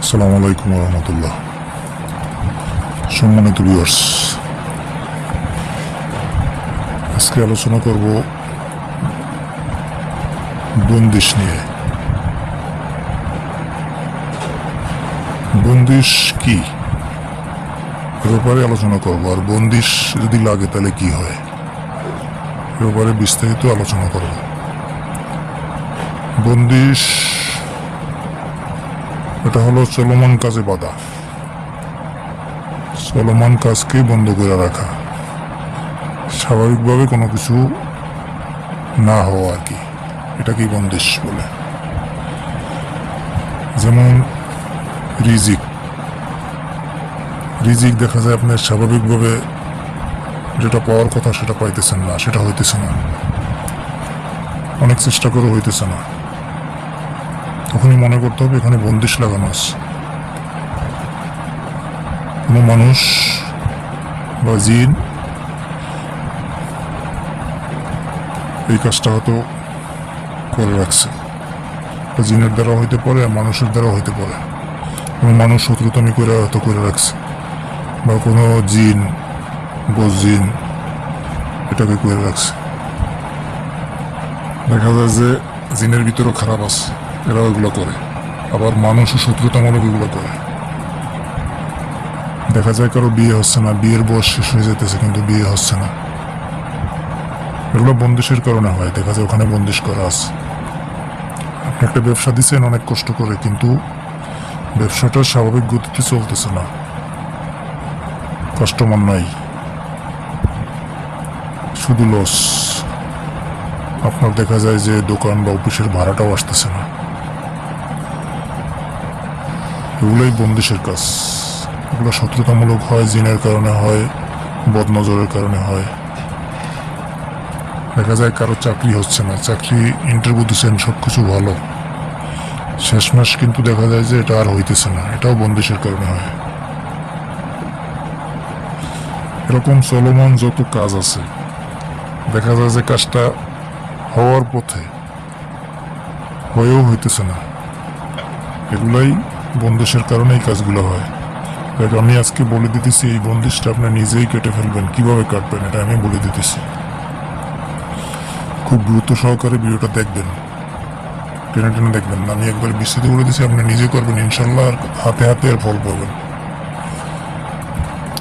আসসালামু আলাইকুম রহমতুল্লাহ। সম্মানিত ভিউয়ার্স, আজকে আলোচনা করব বন্দিশ নিয়ে। বন্দিশ কি এর ব্যাপারে আলোচনা করব, আর বন্দিশ যদি লাগে তাহলে কি হয় এর ব্যাপারে বিস্তারিত আলোচনা করব। বন্দিশ এটা হলো চলমান কাজে বাধা, চলমান কাজকে বন্ধ করে রাখা, স্বাভাবিকভাবে কোনো কিছু না হওয়া আর কি, এটাকেই বন্দিশ বলে। যেমন রিজিক দেখা যায় আপনার স্বাভাবিকভাবে যেটা পাওয়ার কথা সেটা পাইতেছেন না, সেটা হইতেছে না, অনেক চেষ্টা করে হইতেছে না, তখনই মনে করতে হবে এখানে বন্দিশ লাগানো আছে। কোনো মানুষ বা জিন এই কাজটা হয়তো করে রাখছে, জিনের দ্বারা হইতে পারে, মানুষের দ্বারা হইতে পারে। কোনো মানুষ শত্রুতামি করে হয়তো করে রাখছে, বা কোনো জিন জিন এটাকে করে রাখছে। দেখা যায় যে জিনের ভিতরেও খারাপ আছে, এরা ওইগুলো করে, আবার মানুষও শত্রুতামূলক এগুলো করে। দেখা যায় কারো বিয়ে হচ্ছে না, বিয়ের বয়স শেষ হয়ে যেতেছে কিন্তু বিয়ে হচ্ছে না, এগুলো বন্দিশের কারণে হয়। দেখা যায় ওখানে বন্দিশ করা আছে। আপনি একটা ব্যবসা দিচ্ছেন অনেক কষ্ট করে, কিন্তু ব্যবসাটা স্বাভাবিক গতিতে চলতেছে না, কাস্টমার নাই, শুধু লস। আপনার দেখা যায় যে দোকান বা অফিসের ভাড়াটাও আসতেছে না, এগুলোই বন্দিশের কাজ। এগুলো শত্রুতামূলক হয়, জিনের কারণে হয়, বদনজরের কারণে হয়। দেখা যায় কারো চাকরি হচ্ছে না, চাকরি ইন্টারভিউ দিচ্ছেন, সব কিছু ভালো, শেষ মাস কিন্তু দেখা যায় যে এটা আর হইতেছে না, এটাও বন্দিশের কারণে হয়। এরকম চলমান যত কাজ আছে, দেখা যায় যে কাজটা হওয়ার পথে হয়েও হইতেছে না, এগুলাই বন্দিশের কারণে এই কাজগুলো হয়। আমি আজকে বলে দিতেছি এই বন্দিশটা আপনি নিজেই কেটে ফেলবেন, কিভাবে কাটবেন এটা আমি বলে দিতেছি। খুব গুরুত্ব সহকারে ভিডিওটা দেখবেন, টেনে টেনে দেখবেন না। আমি একবার বিস্তৃত বলে দিচ্ছি, আপনি নিজে করবেন, ইনশাল্লাহ আর হাতে হাতে এর ফল পাবেন।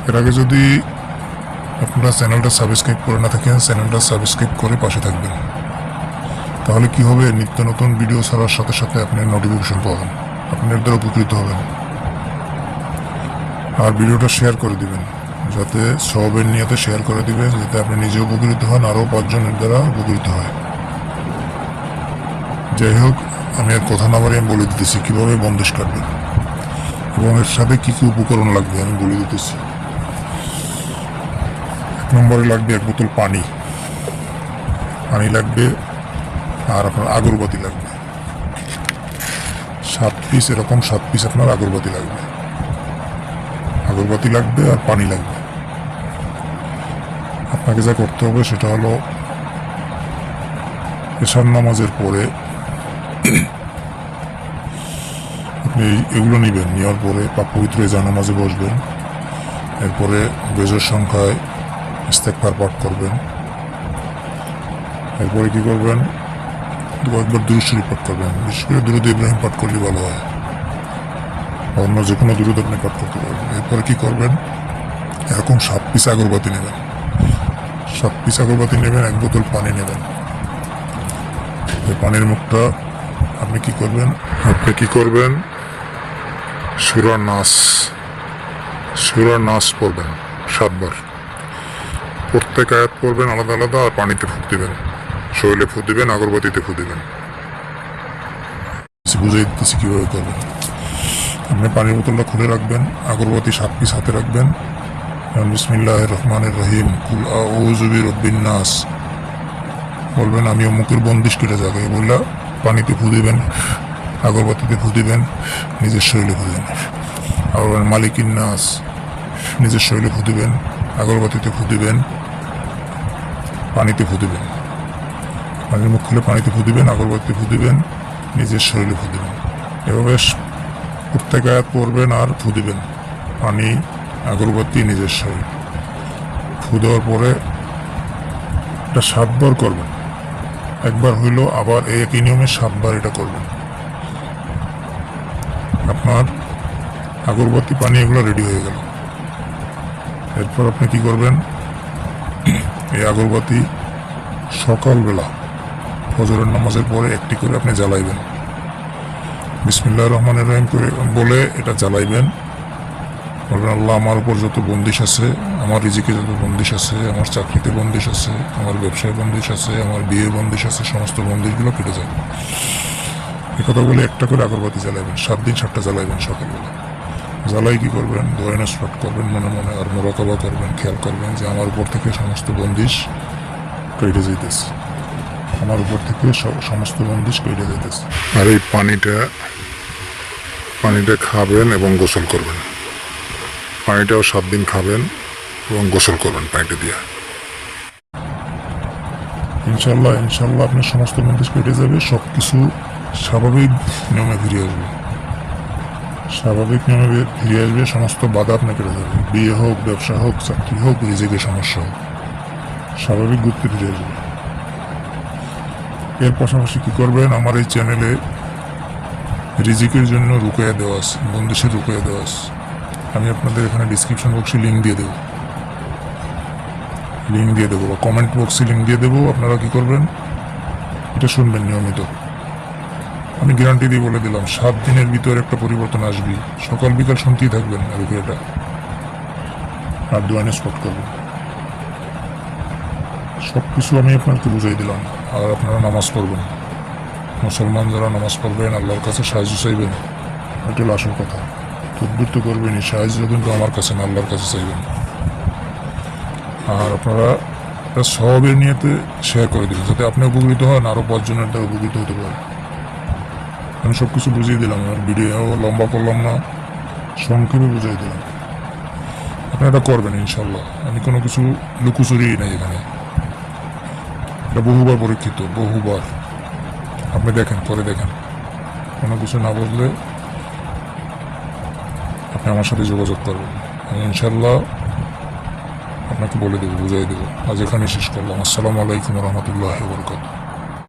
এর আগে যদি আপনারা চ্যানেলটা সাবস্ক্রাইব করে না থাকেন, চ্যানেলটা সাবস্ক্রাইব করে পাশে থাকবেন। তাহলে কি হবে, নিত্য নতুন ভিডিও ছাড়ার সাথে সাথে আপনি নোটিফিকেশন পাবেন, আপনি এর দ্বারা উপকৃত হবেন। আর ভিডিওটা শেয়ার করে দিবেন, যাতে সবের নিয়তে শেয়ার করে দিবেন, যাতে আপনি নিজে উপকৃত হন, আরও 5 জনের দ্বারা উপকৃত হয়। যাই হোক, আমি আর কথা না বাড়িয়ে আমি বলে দিতেছি কীভাবে বন্দিশ কাটবেন এবং এর সাথে কী কী উপকরণ লাগবে আমি বলে দিতেছি। 1 নম্বরে লাগবে 1 বোতল পানি লাগবে, আর আপনার আগরবাতি লাগবে 7 পিস, এরকম 7 পিস আপনার আগরবাতি লাগবে, আর পানি লাগবে। আপনাকে যা করতে হবে সেটা হলো এশার নামাজের পরে আপনি এগুলো নেবেন, নেওয়ার পরে পাক পবিত্র এশার নামাজে বসবেন। এরপরে বেজোর সংখ্যায় ইস্তেগফার পাঠ করবেন। এরপরে কি করবেন, একবার দুরূদ শরীফ পাঠ করবেন, বিশেষ করে দুরূদ ইব্রাহিম পাঠ করলে ভালো হয়, অন্য যে কোনো দুরূদ আপনি পাঠ করতে পারবেন। এরপরে কি করবেন, এরকম 7 পিস আগরবাতি নেবেন, 1 বোতল পানি নেবেন। এই পানির মুখটা আপনি কি করবেন, সূরা নাস পড়বেন 7 বার, প্রত্যেক আয়াত পড়বেন আলাদা আলাদা, আর পানিতে ফুঁক দিবেন, শরীরে ফুঁক দিবেন, আগরবাতিতে ফুঁক দিবেন। বুঝিয়ে দিতেছি কীভাবে করবেন। আপনি পানির বোতলটা খুলে রাখবেন, আগরবাতি 7 পিস হাতে রাখবেন, বিসমিল্লাহির রহমানির রহিম, কুল আউযু বিরাব্বিন নাস বলবেন, আমি অমুকের বন্দিশ কেটে যাবে বললে পানিতে ফু দিবেন, আগরবাতিতে ফু দিবেন, নিজের শরীরে ফু দিবেন। আবার মালিকিন নাস, নিজের শরীরে ফু দিবেন, আগরবাতিতে ফু দিবেন, পানিতে ফু দিবেন, পানির মুখ খুলে পানিতে ফু দিবেন, আগরবাতিতে ফু দিবেন, নিজের শরীরে ফু দিবেন। এভাবে প্রত্যেক আয়াত পড়বেন আর ফু দিবেন। পানি, আগরবাতি নিজের শরীর। ফু দেওয়ার পরে এটা 7 বার করবেন। একবার হইলো, আবার একই নিয়মে 7 বার এটা করবেন। আপনার আগরবাতি, পানি এগুলো রেডি হয়ে গেল। এরপর আপনি কি করবেন, এই আগরবাতি সকালবেলা ফজরের নামাজের পরে একটি করে আপনি জ্বালাইবেন। বিসমিল্লাহির রহমানির রহিম করে বলে এটা জ্বালাইবেন। বলবেন, আল্লাহ, আমার উপর যত বন্দিশ আছে, আমার রিজিকে যত বন্দিশ আছে, আমার চাকরিতে বন্দিশ আছে, আমার ব্যবসায় বন্দিশ আছে, আমার বিয়ে বন্দিশ আছে, সমস্ত বন্দিশগুলো কেটে যাবে। এ কথা বলে একটা করে আগরবাতি জ্বালাইবেন। 7 দিন 7টা জ্বালাইবেন সকালবেলা। জ্বালাই কি করবেন, দোয়াইনাস পাঠ করবেন মনে মনে, আর মোরাকাবা করবেন। খেয়াল করবেন যে আমার উপর থেকে সমস্ত বন্দিশ কেটে যেতেছে, আমার উপর থেকে সমস্ত বন্দিশ কেটে যেতেছে। আর এই পানিটা খাবেন এবং গোসল করবেন। পানিটাও 7 দিন খাবেন এবং গোসল করবেন পানিটা দিয়ে। ইনশাল্লাহ আপনার সমস্ত বন্দিশ কেটে যাবে। সব কিছু স্বাভাবিক নিয়মে ফিরে আসবে। স্বাভাবিক নিয়মে ফিরে আসবে। সমস্ত বাধা আপনার কেটে যাবে। বিয়ে হোক, ব্যবসা হোক, চাকরি হোক, রিজিকের সমস্যা হোক, স্বাভাবিক গতিতে ফিরে আসবে। এর পাশাপাশি কি করবেন, আমার এই চ্যানেলে রিজিকের জন্য রুকয়া দেওয়া আছে, বন্দিশের রুকয়া দেওয়া আছে। আমি আপনাদের এখানে ডিসক্রিপশন বক্সে লিঙ্ক দিয়ে দেবো বা কমেন্ট বক্সে লিঙ্ক দিয়ে দেবো। আপনারা কি করবেন, এটা শুনবেন নিয়মিত। আমি গ্যারান্টি দিয়ে বলে দিলাম, 7 দিনের ভিতরে একটা পরিবর্তন আসবে। সকাল বিকাল শুনতেই থাকবেন রুকিয়াটা, আর দোয়ানে স্পট করবেন। সব কিছু আমি আপনাকে বুঝাই দিলাম। আর আপনারা নামাজ পড়বেন। মুসলমান যারা নামাজ পড়বেন, আল্লাহর কাছে সাহায্য চাইবেন। এটা হলো আসল কথা। তদবির তো করবেনই, সাহায্য কিন্তু আমার কাছে না, আল্লাহর কাছে চাইবেন। আর আপনারা এটা সবের নিয়েতে শেয়ার করে দিবেন, যাতে আপনি উপকৃত হন, আরও 5 জনের দ্বারা উপকৃত হতে পারে। আমি সব কিছু বুঝিয়ে দিলাম, আমার ভিডিও লম্বা করলাম না, সংক্ষেপে বুঝিয়ে দিলাম। আপনি এটা করবেন ইনশাল্লাহ। আমি কোনো কিছু লুকোচুরি নাই এখানে। এটা বহুবার পরীক্ষিত, বহুবার। আপনি দেখেন, করে দেখেন। কোনো কিছু না বুঝলে আপনি আমার সাথে যোগাযোগ করবেন। আমি ইনশাল্লাহ আপনাকে বলে দেবো, বুঝাই দেবো। আজ এখানে শেষ করলাম। আসসালামু আলাইকুম রহমতুল্লাহ বরকাতুহু।